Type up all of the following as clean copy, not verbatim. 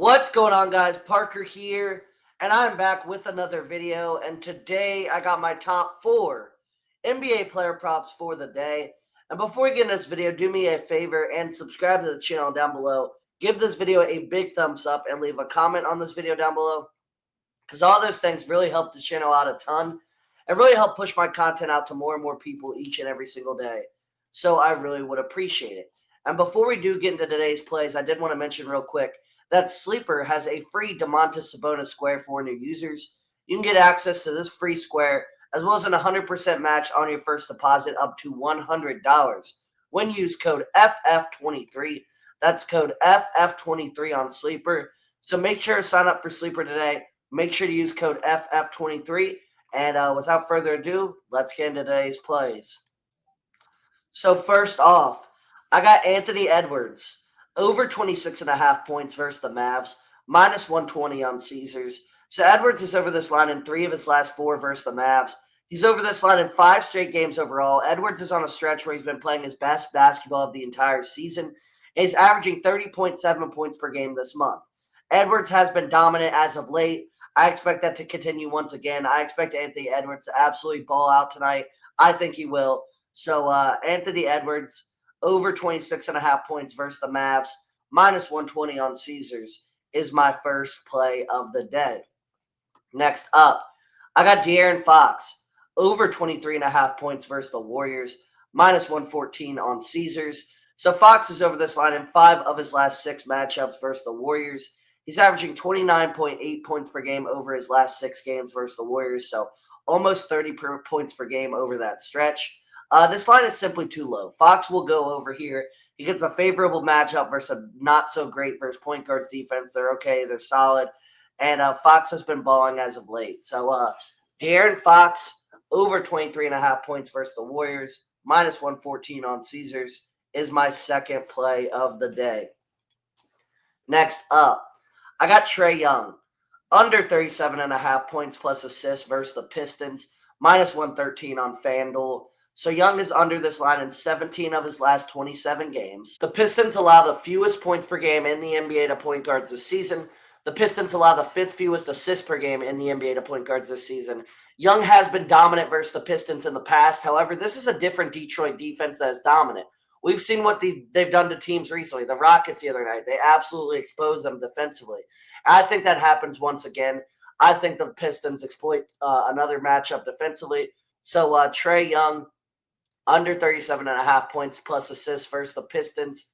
What's going on, guys? Parker here, and I'm back with another video. And today I got my top 4 NBA player props for the day. And before we get into this video, do me a favor and subscribe to the channel down below. Give this video a big thumbs up and leave a comment on this video down below, because all those things really help the channel out a ton and really help push my content out to more and more people each and every single day. So I really would appreciate it. And before we do get into today's plays, I did want to mention real quick that Sleeper has a free Domantas Sabonis square for new users. You can get access to this free square as well as an 100% match on your first deposit up to $100 when you use code FF23. That's code FF23 on Sleeper. So make sure to sign up for Sleeper today. Make sure to use code FF23. And without further ado, let's get into today's plays. So first off, I got Anthony Edwards over 26.5 points versus the Mavs, minus 120 on Caesars. So Edwards is over this line in 3 of his last 4 versus the Mavs. He's over this line in 5 straight games overall. Edwards is on a stretch where he's been playing his best basketball of the entire season. And he's averaging 30.7 points per game this month. Edwards has been dominant as of late. I expect that to continue once again. I expect Anthony Edwards to absolutely ball out tonight. I think he will. So Anthony Edwards over 26.5 points versus the Mavs, minus 120 on Caesars, is my first play of the day. Next up, I got DeAaron Fox, over 23.5 points versus the Warriors, minus 114 on Caesars. So Fox is over this line in 5 of his last 6 matchups versus the Warriors. He's averaging 29.8 points per game over his last 6 games versus the Warriors, so almost 30 points per game over that stretch. This line is simply too low. Fox will go over here. He gets a favorable matchup versus a not-so-great versus point guards defense. They're okay. They're solid. And Fox has been balling as of late. So DeAaron Fox, over 23.5 points versus the Warriors, minus 114 on Caesars, is my second play of the day. Next up, I got Trey Young, under 37.5 points plus assists versus the Pistons, minus 113 on Fanduel. So Young is under this line in 17 of his last 27 games. The Pistons allow the fewest points per game in the NBA to point guards this season. The Pistons allow the 5th fewest assists per game in the NBA to point guards this season. Young has been dominant versus the Pistons in the past. However, this is a different Detroit defense that is dominant. We've seen what they've done to teams recently. The Rockets the other night, they absolutely exposed them defensively. I think that happens once again. I think the Pistons exploit another matchup defensively. So Trey Young, under 37.5 points plus assists versus the Pistons,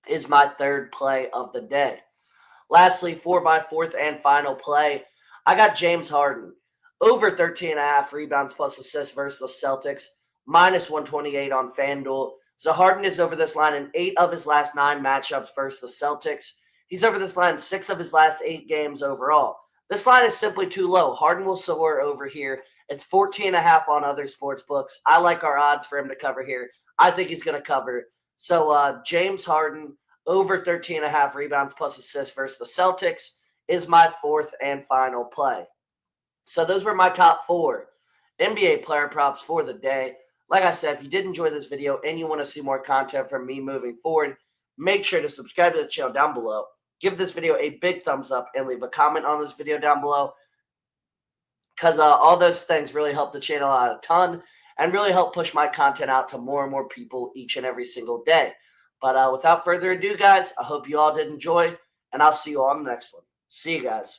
is my third play of the day. Lastly, for my fourth and final play, I got James Harden, over 13.5 rebounds plus assists versus the Celtics, minus 128 on FanDuel. So Harden is over this line in 8 of his last 9 matchups versus the Celtics. He's over this line in 6 of his last 8 games overall. This line is simply too low. Harden will soar over here. It's 14.5 on other sports books. I like our odds for him to cover here. I think he's going to cover. So James Harden, over 13.5 rebounds plus assists versus the Celtics, is my fourth and final play. So those were my top 4 NBA player props for the day. Like I said, if you did enjoy this video and you want to see more content from me moving forward, make sure to subscribe to the channel down below. Give this video a big thumbs up and leave a comment on this video down below, because all those things really help the channel out a ton and really help push my content out to more and more people each and every single day. But without further ado, guys, I hope you all did enjoy, and I'll see you all on the next one. See you guys.